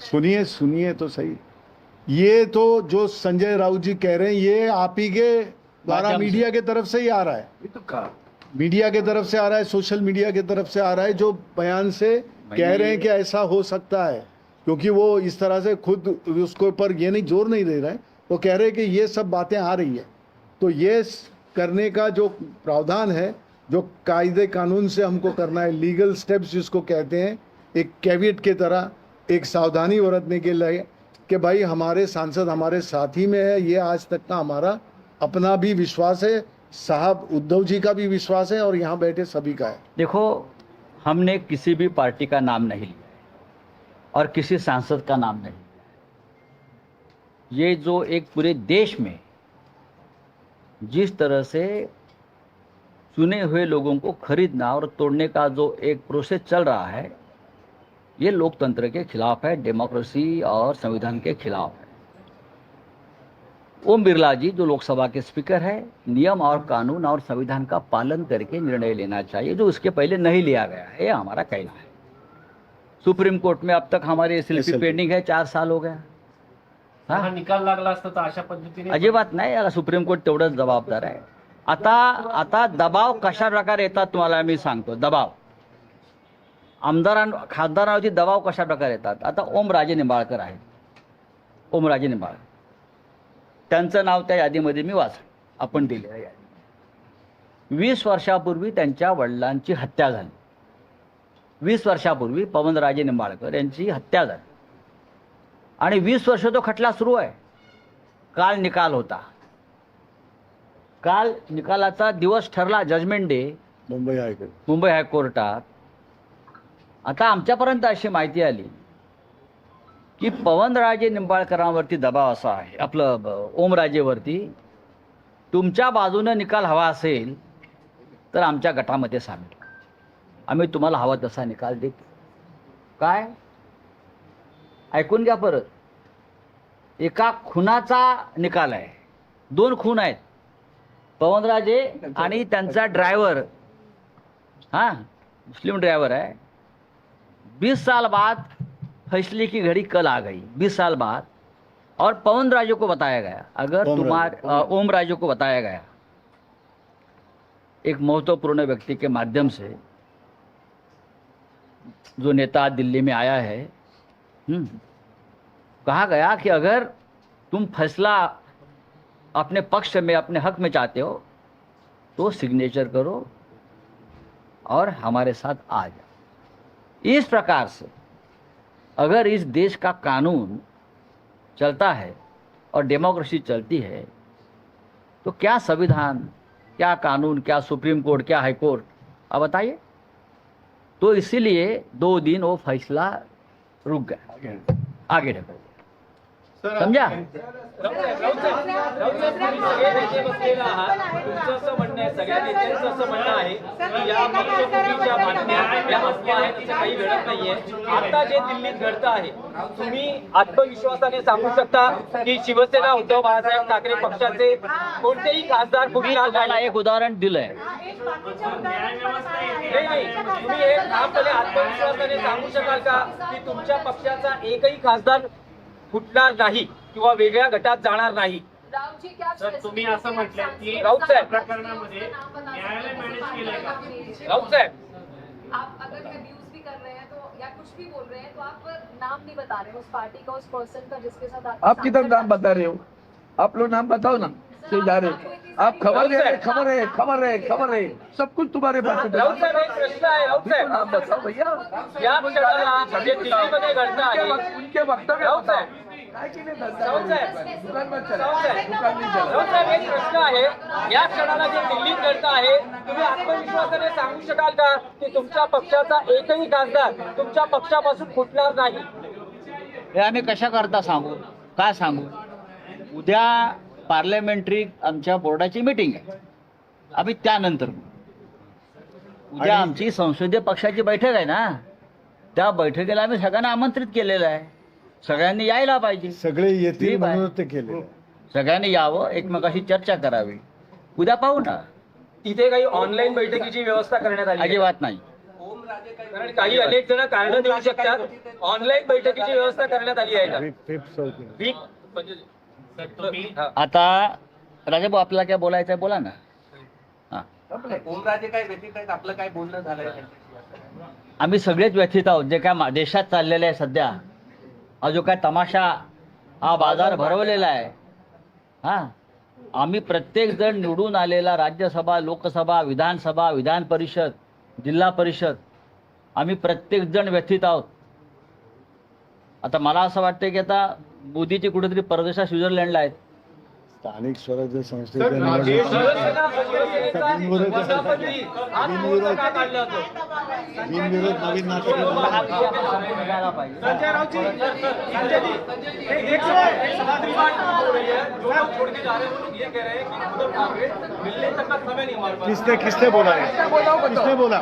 सुनिए सुनिए तो सही। ये तो जो संजय राउत जी कह रहे हैं ये आप ही के द्वारा मीडिया के तरफ से ही आ रहा है, ये तो कहा मीडिया के तरफ से आ रहा है, सोशल मीडिया के तरफ से आ रहा है, जो बयान से कह रहे हैं कि ऐसा हो सकता है, क्योंकि वो इस तरह से खुद उसके ऊपर ये नहीं जोर नहीं दे रहे हैं, वो कह रहे हैं कि ये सब बातें आ रही है। तो ये करने का जो प्रावधान है, जो कायदे कानून से हमको करना है, लीगल स्टेप्स जिसको कहते हैं, एक कैविएट की तरह एक सावधानी बरतने के लिए कि भाई हमारे सांसद हमारे साथी में है, ये आज तक का हमारा अपना भी विश्वास है, साहब उद्धव जी का भी विश्वास है और यहाँ बैठे सभी का है। देखो, हमने किसी भी पार्टी का नाम नहीं लिया है और किसी सांसद का नाम नहीं लिया। ये जो एक पूरे देश में जिस तरह से चुने हुए लोगों को खरीदना और तोड़ने का जो एक प्रोसेस चल रहा है, ये लोकतंत्र के खिलाफ है, डेमोक्रेसी और संविधान के खिलाफ है। ओम बिरला जी जो लोकसभा के स्पीकर है, नियम और कानून और संविधान का पालन करके निर्णय लेना चाहिए, जो उसके पहले नहीं लिया गया है, ये हमारा कहना है। सुप्रीम कोर्ट में अब तक हमारी एसएलपी पेंडिंग है, 4 साल हो गया। हा निकाल लागला असता तर अशा पद्धतीने अजिबात नाही, याला सुप्रीम कोर्ट तेवढंच जबाबदार आहे। आता दबाव कशा प्रकारे येतात तुम्हाला मी सांगतो। दबाव खासदारांवरती दबाव कशा प्रकारे येतात। आता ओमराजे निंबाळकर आहेत, ओमराजे निंबाळकर, त्यांचं नाव त्या यादीमध्ये मी वाचलं, आपण दिलेल्या यादी। 20 वर्षापूर्वी त्यांच्या वडिलांची हत्या झाली। 20 वर्षापूर्वी पवनराजे निंबाळकर यांची हत्या झाली आणि 20 वर्ष तो खटला सुरू आहे। काल निकाल होता, काल निकालाचा दिवस ठरला, जजमेंट डे मुंबई हायकोर्टात। आता आमच्यापर्यंत अशी माहिती आली की पवनराजे निंबाळकरांवरती दबाव असा आहे, आपलं ओमराजेवरती, तुमच्या बाजूने निकाल हवा असेल तर आमच्या गटामध्ये सामील, आम्ही तुम्हाला हवा तसा निकाल देतो। काय ऐकून घ्या परत, एका खुनाचा निकाल आहे, 2 खून आहेत, पवनराजे आणि त्यांचा ड्रायव्हर, हाँ मुस्लिम ड्राइवर है। 20 साल बाद फैसले की घड़ी कल आ गई, 20 साल बाद, और पवनराजे को बताया गया, अगर ओमराजे को बताया गया एक महत्वपूर्ण व्यक्ति के माध्यम से, जो नेता दिल्ली में आया है, कहा गया कि अगर तुम फैसला अपने पक्ष में अपने हक में चाहते हो तो सिग्नेचर करो और हमारे साथ आ जाओ। इस प्रकार से अगर इस देश का कानून चलता है और डेमोक्रेसी चलती है तो क्या संविधान, क्या कानून, क्या सुप्रीम कोर्ट, क्या हाई कोर्ट, आप बताइए। तो इसीलिए 2 दिन वो फैसला रुक गया, आगे ढका, समझा। तुमचं म्हणणं आहे, सगळ्या नेत्यांचं असं म्हणणं आहे की या पक्षफुटीच्या बातम्या या अफवा आहेत, त्याचं काही घडत नाहीये। आता जे दिल्लीत घडतं आहे, तुम्ही आत्मविश्वासाने सांगू शकता की शिवसेना उद्धव बाळासाहेब ठाकरे पक्षाचे कोणतेही खासदार फुटणार नाही? एक उदाहरण दिलंय। नाही, तुम्ही हे ठामपणे आत्मविश्वासाने सांगू शकाल का की तुमच्या पक्षाचा एकही खासदार फुटणार नाही किंवा वेगळ्या गटात जाणार नाही? सर तुम्ही असं म्हटलं की राऊत साहेब प्रकरणामध्ये न्यायालय मॅनेज केलंय का? राऊत साहेब, आप अगर अब्यूज भी कर रहे हैं तो या कुछ भी बोल रहे हैं तो आप नाम नहीं बता रहे हैं उस पार्टी का, उस पर्सन का जिसके साथ आप किधर नाम बता रहे हो? आप लोग नाम बताओ ना, से जा रहे आप खबर दे रहे, खबर है, सब कुछ तुम्हारे पास है। राऊत साहेब, एक प्रश्न आहे। राऊत साहेब, आप बताओ भैया, या क्षणाला जे दिल्लीमध्ये घडतं आहे, उनके वक्तव्य राऊत साहेब, दुकान मत चला, राऊत साहेब, दुकान नहीं चला। राऊत साहेब, एक प्रश्न आहे। या क्षणाला जे दिल्लीत घडतं आहे, तुम्ही आत्मविश्वासाने सांगू शकाल का की तुमच्या पक्षाचा एकही खासदार तुमच्या पक्षापासून फुटणार नाही? हे आम्ही कशा करता सांगू, काय सांगू? उद्या पार्लमेंटरी आमच्या बोर्डाची मीटिंग आहे, आम्ही त्यानंतर उद्या आमची संसदीय पक्षाची बैठक आहे ना, त्या बैठकीला आम्ही सगळ्यांना आमंत्रित केलेलं आहे, सगळ्यांनी यायला पाहिजे। सगळे येतील म्हणून ते केले, सगळ्यांनी यावं, एकमेकाशी चर्चा करावी, उद्या पाहू ना। तिथे काही ऑनलाईन बैठकीची व्यवस्था करण्यात आली आहे? अजिबात नाही। कारण काही अनेक जण कारण देऊ शकतात. ऑनलाईन बैठकीची व्यवस्था करण्यात आली आहे का? वीक म्हणजे सर तुम्ही हा. आता राजाभाऊ आपल्याला काय बोलायचं आहे बोला ना. हां ओमराजे काय व्यतीत आहेत, आपलं काय बोलणं झालंय? आम्ही सगळेच व्यथित आहोत जे काय देशात चाललेलं आहे सध्या. हा जो काय तमाशा हा बाजार भरवलेला आहे. हां आम्ही प्रत्येक जण निवडून आलेला राज्यसभा, लोकसभा, विधानसभा, विधान परिषद, जिल्हा परिषद आम्ही प्रत्येक जण व्यथित आहोत. आता मला असं वाटतं की आता मोदीची कुठेतरी परदेशात स्वित्झर्लंडला आहेत. स्थानिक स्वराज्य संस्थेच्या शिवसेना निवडणुकीत शिवसेनेचा वर्धापनदिन आज मोर्चा का काढला होता? बिनविरोध नवीन नागरिक बघायला पाहिजे. संजय राउत जी, संजय जी, एक सवाल हो रही है. जो लोग छोड़ के जा रहे हैं वो लोग ये कह रहे हैं कि उद्धव ठाकरे मिलने तक का समय नहीं हमारे पास. किसने बोला है? किसने बोला?